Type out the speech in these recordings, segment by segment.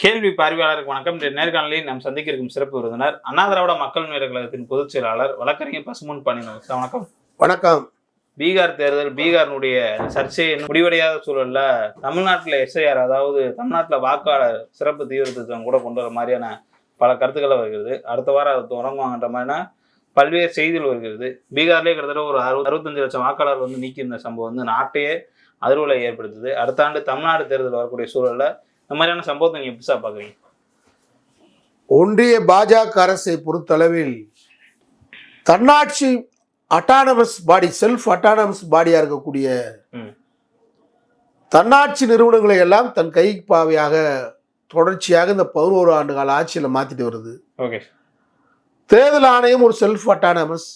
கேள்வி பார்வையாளருக்கு வணக்கம். இன்றைய நேர்காணலில் நாம் சந்திக்க இருக்கும் சிறப்பு விருந்தினர் அண்ணா திராவிட மக்கள் முன்னேற்ற கழகத்தின் பொதுச் செயலாளர் வழக்கறிஞர் பசும்பொன் பாண்டியன். வணக்கம். வணக்கம். பீகார் தேர்தல், பீகாரினுடைய சர்ச்சையை முடிவடையாத சூழல்ல தமிழ்நாட்டில் எஸ்ஐஆர், அதாவது தமிழ்நாட்டில் வாக்காளர் சிறப்பு தீவிரத்திட்டம் கூட கொண்டு வர மாதிரியான பல கருத்துக்களை வருகிறது. அடுத்த வாரம் அதை தொடங்குவாங்கன்ற மாதிரினா பல்வேறு செய்திகள் வருகிறது. பீகார்லேயே கிட்டத்தட்ட ஒரு 65 லட்சம் வாக்காளர் நீக்கியிருந்த சம்பவம் நாட்டையே அதிர்வலை ஏற்படுத்துது. அடுத்த ஆண்டு தமிழ்நாடு தேர்தல் வரக்கூடிய சூழல்ல இந்த மாதிரியான சம்பவத்தை நீங்க எப்படி பாக்குறீங்க? ஒன்றிய பாஜக அரசை பொறுத்தளவில் தன்னாட்சி அட்டானமஸ் பாடி, செல்ஃப் அட்டானமஸ் பாடியா இருக்கக்கூடிய தன்னாட்சி நிறுவனங்களை எல்லாம் தன் கைப்பாவையாக தொடர்ச்சியாக இந்த 11 ஆண்டு கால ஆட்சியில் மாத்திட்டு வருது. தேர்தல் ஆணையம் ஒரு செல்ஃப் அட்டானமஸ்,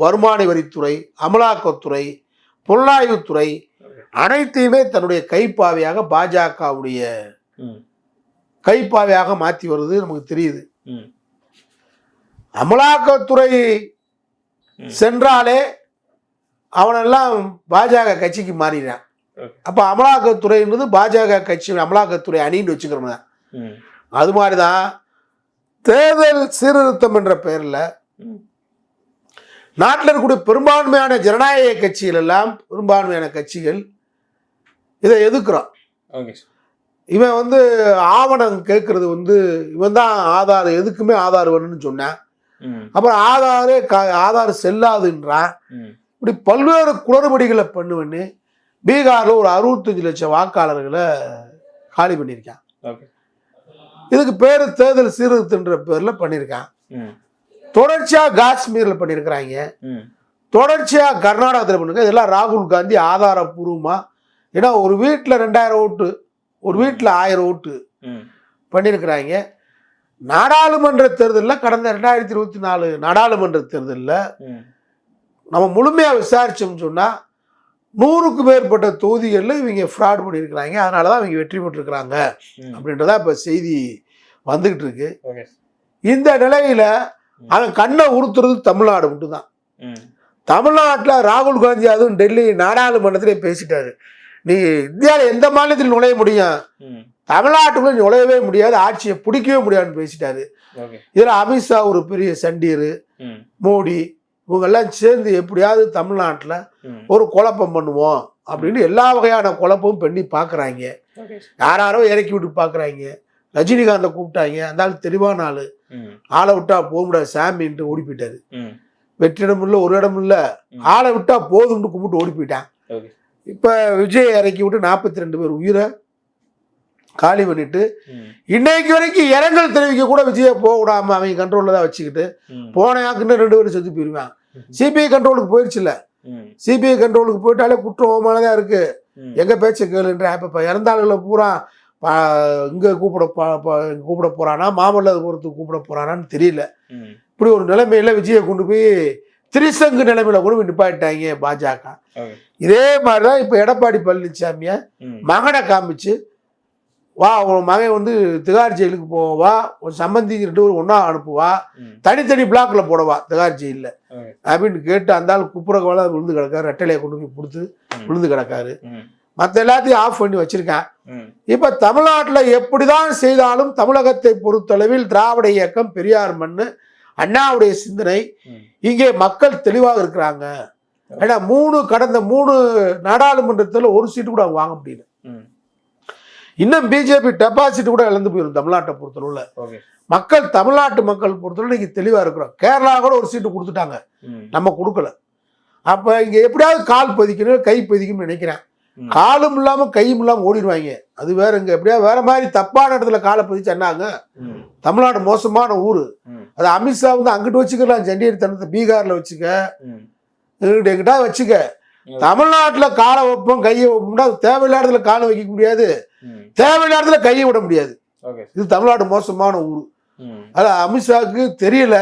வருமான வரித்துறை, அமலாக்கத்துறை, புலனாய்வுத்துறை அனைத்தையுமே தன்னுடைய கைப்பாவையாக பாஜகவுடைய கைப்பாவையாக மாற்றி வருது. நமக்கு தெரியுது. அமலாக்கத்துறை சென்றாலே அவனெல்லாம் பாஜக கட்சிக்கு மாறினான். அப்ப அமலாக்கத்துறைன்றது பாஜக கட்சி அமலாக்கத்துறை அணின்னு வச்சுக்கிறோம். அது மாதிரிதான் தேர்தல் சீர்திருத்தம் என்ற பெயர்ல நாட்டில் இருக்கக்கூடிய பெரும்பான்மையான ஜனநாயக கட்சிகள் எல்லாம், பெரும்பான்மையான கட்சிகள் இதை எதிர்க்கிறான். இவன் ஆவணம் கேட்கறது இவன் தான் ஆதார், எதுக்குமே ஆதார் வேணும்னு சொன்னான். அப்புறம் ஆதார் செல்லாதுன்றான். இப்படி பல்வேறு குளறுபடிகளை பண்ணுவன்னு பீகார்ல ஒரு 65 லட்சம் வாக்காளர்களை காலி பண்ணியிருக்கான். இதுக்கு பேரு தேர்தல் சீர்திருத்தன்ற பேர்ல பண்ணியிருக்கான். தொடர்ச்சியா காஷ்மீர்ல பண்ணியிருக்கிறாங்க, தொடர்ச்சியா கர்நாடகத்தில் பண்ணிருக்காங்க. இதெல்லாம் ராகுல் காந்தி ஆதாரபூர்வமா, ஏன்னா ஒரு வீட்டில் 2000 ஓட்டு, ஒரு வீட்டில் 1000 ஓட்டு பண்ணியிருக்கிறாங்க. நாடாளுமன்ற தேர்தலில் கடந்த 2024 நாடாளுமன்ற தேர்தலில் நம்ம முழுமையாக விசாரிச்சோம்னு சொன்னால் 100க்கு மேற்பட்ட தொகுதிகளில் இவங்க ஃப்ராட் பண்ணியிருக்கிறாங்க. அதனால தான் இவங்க வெற்றி பெற்றிருக்கிறாங்க அப்படின்றதான் இப்போ செய்தி வந்துக்கிட்டு இருக்கு. இந்த நிலையில் அவன் கண்ணை உறுத்துறது தமிழ்நாடு மட்டும்தான். தமிழ்நாட்டில் ராகுல் காந்தி அதுவும் டெல்லி நாடாளுமன்றத்திலே பேசிட்டாரு, நீ இந்தியாவில் எந்த மாநிலத்தில் நுழைய முடியும், தமிழ்நாட்டுக்குள்ள நுழையவே முடியாது, ஆட்சியை பிடிக்கவே முடியாதுன்னு பேசிட்டாரு. இதில் அமித்ஷா ஒரு பெரிய சண்டீர், மோடி இவங்கெல்லாம் சேர்ந்து எப்படியாவது தமிழ்நாட்டில் ஒரு குழப்பம் பண்ணுவோம் அப்படின்னு எல்லா வகையான குழப்பமும் பண்ணி பார்க்குறாங்க. யாரோ இறக்கி விட்டு பார்க்குறாங்க. ரஜினிகாந்தை கூப்பிட்டாங்க, அந்த ஆள் தெளிவான ஆள், ஆளை விட்டா போக முடியாது சாமின்ட்டு ஓடி போயிட்டாரு. வெற்றிடம் இல்லை, ஒரு இடம் இல்லை, ஆளை விட்டா போதும்னு கும்பிட்டு ஓடி போயிட்டான். இப்போ விஜய் இறக்கி விட்டு 42 பேர் உயிரை காலி பண்ணிட்டு இன்னைக்கு வரைக்கும் இரங்கல் தெரிவிக்க கூட விஜயை போக விடாம அவங்க கண்ட்ரோலில் தான் வச்சுக்கிட்டு போனாக்குன்னு 2 பேரும் செத்து போயிருவான். சிபிஐ கண்ட்ரோலுக்கு போயிடுச்சு இல்லை, சிபிஐ கண்ட்ரோலுக்கு போயிட்டாலே குற்றமானதான் இருக்கு, எங்க பேச்ச கேளுன்ற. இப்போ இறந்த ஆளுகளை பூரா இங்கே கூப்பிட போறானா, மாமல்லபுரத்துக்கு கூப்பிட போறானான்னு தெரியல. இப்படி ஒரு நிலைமையில விஜயை கொண்டு போய் திரிசங்கு நிலைமையில கொண்டு போய் நிப்பாட்டாங்க பாஜக. இதே மாதிரிதான் இப்ப எடப்பாடி பழனிசாமிய மகனை காமிச்சு, வா உன் மகன் திகார் ஜெயிலுக்கு போவா, ஒரு சம்பந்தி 2 பேரும் ஒன்னா அனுப்புவா, தனித்தனி பிளாக்ல போடவா திகார் ஜெயில அப்படின்னு கேட்டு அந்த ஆள் குப்புறக்கோல விழுந்து கிடக்காரு. ரெட்டையிலையை கொண்டு போய் கொடுத்து விழுந்து கிடக்காரு. மற்ற எல்லாத்தையும் ஆஃப் பண்ணி வச்சிருக்கான். இப்ப தமிழ்நாட்டில் எப்படிதான் செய்தாலும் தமிழகத்தை பொறுத்தளவில் திராவிட இயக்கம், பெரியார் மண்ணு, அண்ணாவுடைய சிந்தனை, இங்கே மக்கள் தெளிவாக இருக்கிறாங்க. ஏன்னா கடந்த 3 நாடாளுமன்றத்தில் ஒரு சீட்டு கூட அவங்க வாங்க முடியல. இன்னும் பிஜேபி டெபாசிட் கூட இழந்து போயிடும் தமிழ்நாட்டை பொறுத்தளவுல. மக்கள், தமிழ்நாட்டு மக்கள் பொறுத்தளவு இன்னைக்கு தெளிவா இருக்கிறோம். கேரளா கூட ஒரு சீட்டு கொடுத்துட்டாங்க, நம்ம கொடுக்கல. அப்ப இங்க எப்படியாவது கால் பதிக்கணும், கை பதிக்கணும்னு நினைக்கிறேன். காலும் இல்லாம கையும் இல்லாம ஓடிடுவாங்க. அது வேற. இங்க எப்படியா வேற மாதிரி தப்பான இடத்துல காலை பதிச்சு என்னாங்க. தமிழ்நாடு மோசமான ஊரு. அது அமித்ஷா அங்கிட்டு வச்சுக்கலாம், ஜண்டியர் தனத்தை பீகார்ல வச்சுக்க, எங்கிட்ட வச்சுக்க. தமிழ்நாட்டுல காலை வைப்போம், கையை வைப்போம்னா தேவையில்லாத காலை வைக்க முடியாது, தேவையில்லாத கையை விட முடியாது. இது தமிழ்நாடு மோசமான ஊரு. அது அமித்ஷாவுக்கு தெரியல.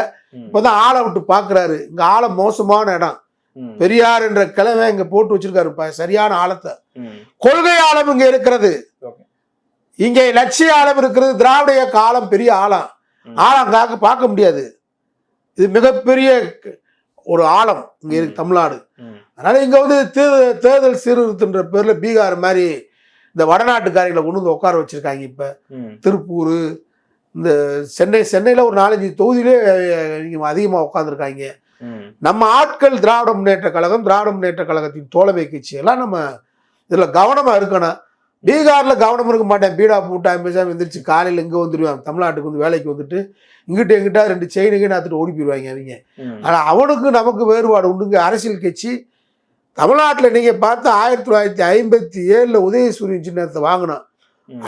இப்பதான் ஆளை விட்டு பாக்குறாரு. இங்க ஆளை மோசமான இடம். பெரியார் என்ற கிழமை இங்க போட்டு வச்சிருக்காரு சரியான ஆழத்தை. கொள்கை ஆழம் இங்க இருக்கிறது, இங்கே லட்சிய ஆழம் இருக்கிறது. திராவிட இயக்க ஆழம் பெரிய ஆழம், ஆழம் பார்க்க முடியாது. இது மிகப்பெரிய ஒரு ஆழம் இங்க இருக்கு தமிழ்நாடு. அதனால இங்க தேர்தல் சீர்திருத்தன்ற பேர்ல பீகார் மாதிரி இந்த வடநாட்டுக்காரிகளை கொண்டு வந்து உட்கார வச்சிருக்காங்க. இப்போ திருப்பூர், இந்த சென்னையில் ஒரு 4-5 தொகுதியிலே அதிகமாக உட்காந்துருக்காங்க. நம்ம ஆட்கள் திராவிட முன்னேற்ற கழகம், திராவிட முன்னேற்ற கழகத்தின் தோழமை கட்சி எல்லாம் நம்ம இதில் கவனமாக இருக்கணும். பீகாரில் கவனம் இருக்க மாட்டேன். பீடா பூட்டாயம் பேசாமல் எந்திரிச்சு காலையில் இங்கே வந்துடுவாங்க. தமிழ்நாட்டுக்கு வந்து வேலைக்கு வந்துட்டு இங்கிட்ட எங்கிட்ட 2 செயினுக்கு நாத்துட்டு ஓடி போயிடுவாங்க அவங்க. ஆனால் அவனுக்கு நமக்கு வேறுபாடு உண்டுங்க. அரசியல் கட்சி தமிழ்நாட்டில் நீங்கள் பார்த்து 1957 உதயசூரியன் சின்னத்தை வாங்கினோம்.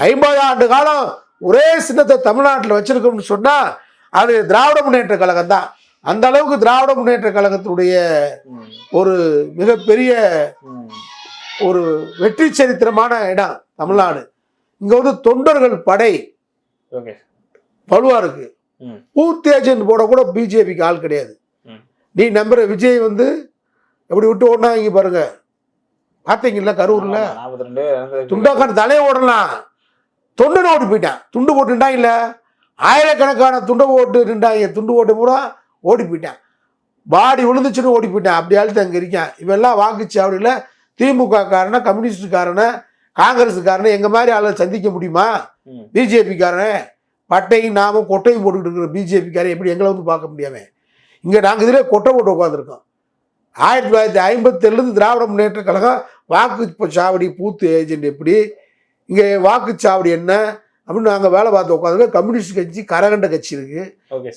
50 ஆண்டு காலம் ஒரே சின்னத்தை தமிழ்நாட்டில் வச்சிருக்கோம்னு சொன்னால் அது திராவிட முன்னேற்ற கழகம் தான். அந்த அளவுக்கு திராவிட முன்னேற்ற கழகத்துடைய ஒரு மிகப்பெரிய ஒரு வெற்றி சரித்திரமான இடம் தமிழ்நாடு. இங்க வந்து தொண்டர்கள் படை வலுவா இருக்கு. பூத் ஏஜென்ட் போட கூட பிஜேபிக்கு ஆள் கிடையாது. நீ நம்புற விஜய் வந்து எப்படி விட்டு ஓடனா இங்க பாருங்க, பார்த்தீங்கல்ல கரூர்ல துண்டாக்கான தலையை ஓடலாம், தொண்டனை ஓடி போயிட்டான். துண்டு போட்டுட்டான் இல்ல, ஆயிரக்கணக்கான துண்டை ஓட்டுட்டாங்க. துண்டு ஓட்டு பூரா ஓடி போயிட்டான். பாடி விழுந்துச்சுன்னு ஓடி போயிட்டான். அப்படி ஆளுத்து அங்கே இருக்கான். இவெல்லாம் வாக்குச்சாவடியில் திமுக காரனை, கம்யூனிஸ்டுக்காரனை, காங்கிரஸுக்காரனை எங்க மாதிரி ஆளை சந்திக்க முடியுமா? பிஜேபிக்காரன் பட்டையும் நாமும் கொட்டையும் போட்டுக்கிட்டு இருக்கிற பிஜேபிக்காரன் எப்படி எங்களை வந்து பார்க்க முடியாம? இங்கே நாங்கள் இதிலே கொட்டை போட்டு உட்காந்துருக்கோம். 1957 திராவிட முன்னேற்ற கழகம் வாக்குச்சாவடி பூத்து ஏஜென்ட் எப்படி, இங்கே வாக்குச்சாவடி என்ன அப்படின்னு நாங்கள் வேலை பார்த்து உட்காந்துருக்கோம். கம்யூனிஸ்ட் கட்சி, கரகண்ட கட்சி இருக்கு,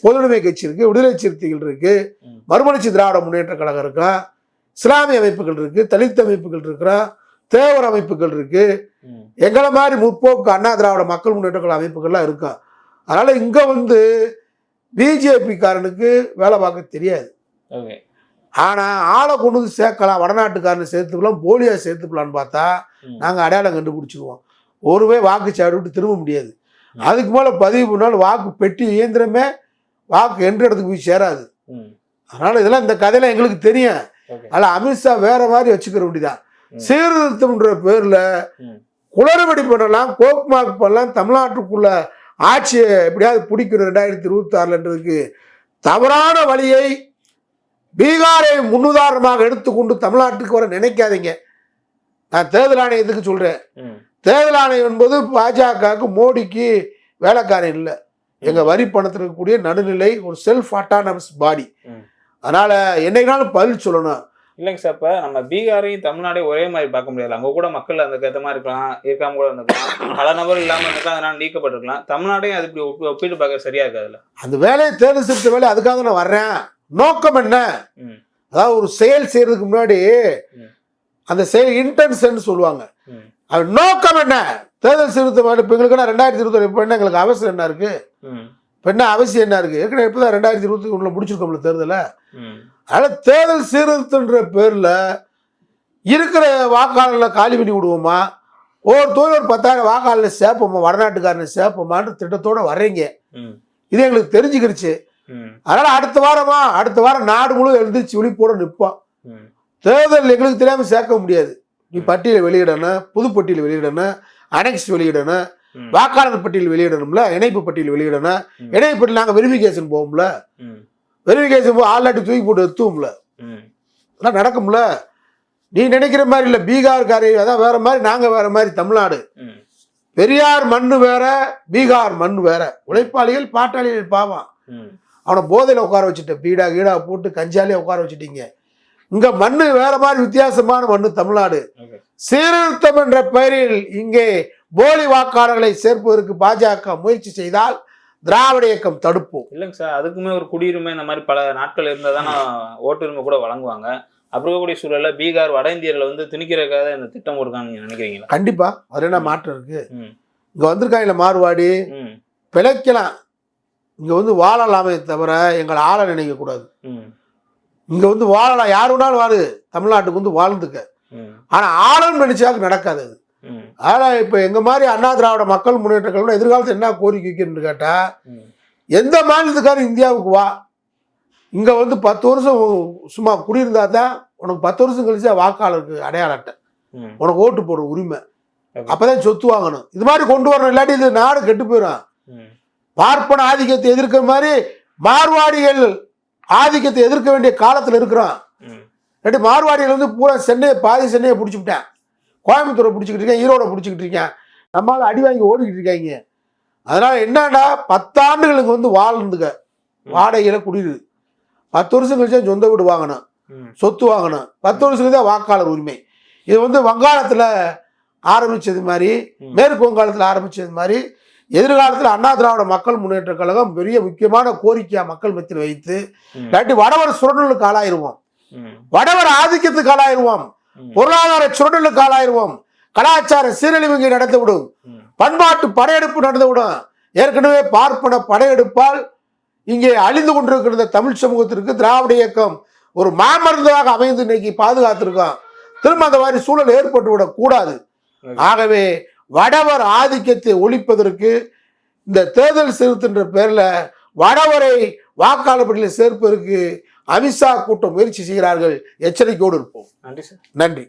பொதுவுடைமை கட்சி இருக்கு, விடுதலை சிறுத்தைகள் இருக்கு, மறுமலர்ச்சி திராவிட முன்னேற்ற கழகம் இருக்கா, இஸ்லாமிய அமைப்புகள் இருக்கு, தலித் அமைப்புகள் இருக்கிறா, தேவர் அமைப்புகள் இருக்கு, எங்களை மாதிரி முற்போக்கு அண்ணா திராவிட மக்கள் முன்னேற்ற கழக அமைப்புகள்லாம் இருக்கும். அதனால இங்க வந்து பிஜேபி காரனுக்கு வேலை பார்க்க தெரியாது. ஆனா ஆளை கொண்டு வந்து சேர்க்கலாம், வடநாட்டுக்காரனை சேர்த்துக்கலாம், போலியா சேர்த்துக்கலான்னு பார்த்தா நாங்கள் அடையாளம் கண்டுபிடிச்சிருவோம். ஒருவே வாக்குச்சாவடி விட்டு திரும்ப முடியாது. அதுக்கு மேலே பதிவு பண்ணாலும் வாக்கு பெட்டி இயந்திரமே வாக்கு என்ற இடத்துக்கு போய் சேராது. அதனால இதெல்லாம் இந்த கதையெல்லாம் எங்களுக்கு தெரியும். அதில் அமித்ஷா வேற மாதிரி வச்சுக்கிற வேண்டியதான். சீர்திருத்தம்ன்ற பேர்ல குளறுபடி பண்ணலாம், கோக்மாக் பண்ணலாம், தமிழ்நாட்டுக்குள்ள ஆட்சியை எப்படியாவது பிடிக்கணும் 2026ன்றதுக்கு தவறான வழியை பீகாரை முன்னுதாரணமாக எடுத்துக்கொண்டு தமிழ்நாட்டுக்கு வர நினைக்காதீங்க. நான் தேர்தல் ஆணையத்துக்கு சொல்றேன், தேர்தல் ஆணையம் என்பது பாஜகவுக்கு, மோடிக்கு வேலைக்காரன் இல்லை. எங்க வரி பணத்தில் இருக்கக்கூடிய நடுநிலை ஒரு செல்ஃப் அட்டானமஸ் பாடி. அதனால என்னைக்குனாலும் பதில் சொல்லணும். இல்லைங்க சார், இப்போ நம்ம பீகாரையும் தமிழ்நாடையும் ஒரே மாதிரி பார்க்க முடியாது. அங்கே கூட மக்கள் அந்த ஏற்ற மாதிரி இருக்கலாம், இருக்காம கூட இருந்திருக்கலாம், பல நபர் இல்லாமல் இருக்கலாம், அதனால நீக்கப்பட்டிருக்கலாம். தமிழ்நாடையும் அது இப்படி ஒப்பிட்டு பார்க்க சரியா இருக்காதுல்ல. அந்த வேலையை தேர்தல் சிறுத்த வேலை, அதுக்காக நான் வர்றேன். நோக்கம் என்ன? அதாவது ஒரு செயல் செய்யறதுக்கு முன்னாடி அந்த செயல் இன்டென்ஷன் சொல்லுவாங்க. அது நோக்கம் என்ன? தேர்தல் சீர்திருத்தம் இப்போ எங்களுக்கு 2021 இப்போ என்ன எங்களுக்கு அவசியம் என்ன இருக்கு? இப்போ என்ன அவசியம் என்ன இருக்கு? ஏற்கனவே இப்போதான் 2021 முடிச்சிருக்கோம்ல தேர்தலை. அதனால தேர்தல் சீர்திருத்தன்ற பேர்ல இருக்கிற வாக்காளர்களை காலி பண்ணி விடுவோமா, ஒரு தொழில் ஒரு 10,000 வாக்காளர்களை சேர்ப்போமா, வடநாட்டுக்காரனை சேர்ப்போமான்ற திட்டத்தோட வர்றீங்க. இது எங்களுக்கு தெரிஞ்சுக்கிடுச்சு. அதனால அடுத்த வாரம் நாடு முழு எழுந்திரிச்சு விழிப்போட நிற்போம். தேர்தல் எங்களுக்கு தெரியாம சேர்க்க முடியாது. நீ பட்டியலை வெளியிடணும், புது பட்டியல் வெளியிடணும், அனெக்ஸ் வெளியிடணும், வாக்காளர் பட்டியல் வெளியிடணும்ல, இணைப்பு பட்டியல் வெளியிடணும். இணைப்பு பட்டியல் நாங்கள் வெரிஃபிகேஷன் போவோம்ல, வெரிஃபிகேஷன் போய் ஆள்நாட்டி தூக்கி போட்டு எத்துவோம்ல, அதெல்லாம் நடக்கும்ல. நீ நினைக்கிற மாதிரி இல்லை. பீகார்காரி அதான் வேற மாதிரி, நாங்கள் வேற மாதிரி. தமிழ்நாடு பெரியார் மண்ணு வேற, பீகார் மண் வேற. உழைப்பாளிகள் பாட்டாளிகள் பாவான். அவனை போதையில் உட்கார வச்சுட்ட, பீடா கீடா போட்டு கஞ்சாலே உட்கார வச்சுட்டீங்க. இங்க மண்ணு வேற மாதிரி, வித்தியாசமான மண்ணு தமிழ்நாடு. சீர்திருத்தம் என்ற பெயரில் இங்கே போலி வாக்காளர்களை சேர்ப்பதற்கு பாஜக முயற்சி செய்தால் திராவிட இயக்கம் தடுப்போம். இல்லைங்க சார், அதுக்குமே ஒரு குடியுரிமை இந்த மாதிரி பல நாட்கள் இருந்தால் தான் ஓட்டுரிமை கூட வழங்குவாங்க. அப்படி இருக்கக்கூடிய சூழல்ல பீகார், வட இந்தியர்களை வந்து திணிக்கிறதுக்காக இந்த திட்டம் இருக்கான்னு நீங்க நினைக்கிறீங்களா? கண்டிப்பா. அது என்ன மாற்றம் இருக்கு? இங்க வந்திருக்காங்க மாறுவாடி, பிழைக்கலாம், இங்க வந்து வாழலாமே தவிர எங்களை ஆள நினைக்க கூடாது. இங்க வந்து வாழலாம், யாரு வேணாலும் வாழு, தமிழ்நாட்டுக்கு வந்து வாழ்ந்துக்க. ஆனா ஆளும் நினைச்சாக்கு நடக்காது அது. ஆனா இப்ப எங்க மாதிரி அண்ணா திராவிட மக்கள் முன்னேற்ற கழகம் எதிர்காலத்தில் என்ன கோரிக்கை வைக்கணும்னு கேட்டா, எந்த மாநிலத்துக்காரும் இந்தியாவுக்கு வா, இங்க வந்து 10 வருஷம் சும்மா குடியிருந்தா தான் உனக்கு 10 வருஷம் கழிச்சா வாக்காளருக்கு அடையாள அட்டை, உனக்கு ஓட்டு போடுற உரிமை, அப்பதான் சொத்து வாங்கணும். இது மாதிரி கொண்டு வரணும், இல்லாட்டி இது நாடு கெட்டு போயிடும். பார்ப்பன ஆதிக்கத்தை எதிர்க்கிற மாதிரி மார்வாடிகள் ஆதிக்கத்தை எதிர்க்க வேண்டிய காலத்தில் இருக்கிறோம். மார்வாடிகள் வந்து பூரா சென்னையை பாதி சென்னையை பிடிச்சி விட்டேன். கோயம்புத்தூரை பிடிச்சிக்கிட்டு இருக்கேன், ஈரோட பிடிச்சிக்கிட்டு இருக்கேன், நம்மளால அடி வாங்கி ஓடிக்கிட்டு இருக்காங்க. அதனால என்னடா 10 ஆண்டுகளுக்கு வந்து வாழ்ந்துங்க வாடகையில குடியிரு, 10 வருஷம் கழிச்சா சொந்த வீடு வாங்கணும், சொத்து வாங்கணும், 10 வருஷத்துக்கு தான் வாக்காளர் உரிமை. இது வந்து வங்காளத்தில் ஆரம்பிச்சது மாதிரி, மேற்கு வங்காளத்தில் ஆரம்பிச்சது மாதிரி எதிர்காலத்தில் அண்ணா திராவிட மக்கள் முன்னேற்ற கழகம் பெரிய முக்கியமான கோரிக்கையா மக்கள் மத்தியில் வைத்து, இல்லாட்டி வடவர் சுரண்டலுக்கு ஆளாயிருவோம், வடவர் ஆதிக்கத்துக்கு ஆளாயிருவோம், பொருளாதார சுரண்டலுக்கு ஆளாயிருவோம், கலாச்சார சீரழிவுக்கு நடந்துவிடும், பண்பாட்டு படையெடுப்பு நடந்துவிடும். ஏற்கனவே பார்ப்பன படையெடுப்பால் இங்கே அழிந்து கொண்டிருக்கிற தமிழ் சமூகத்திற்கு திராவிட இயக்கம் ஒரு மாமருந்தாக அமைந்து இன்னைக்கு பாதுகாத்திருக்கோம். திரும்ப அந்த மாதிரி சூழல் ஏற்பட்டு விடக்கூடாது. ஆகவே வடவர் ஆதிக்கத்தை ஒழிப்பதற்கு இந்த தேர்தல் சீர்திருத்த பேர்ல வடவரை வாக்காளர் பட்டியலில் சேர்ப்பதற்கு அமித்ஷா கூட்டம் முயற்சி செய்கிறார்கள். எச்சரிக்கையோடு இருப்போம். நன்றி சார். நன்றி.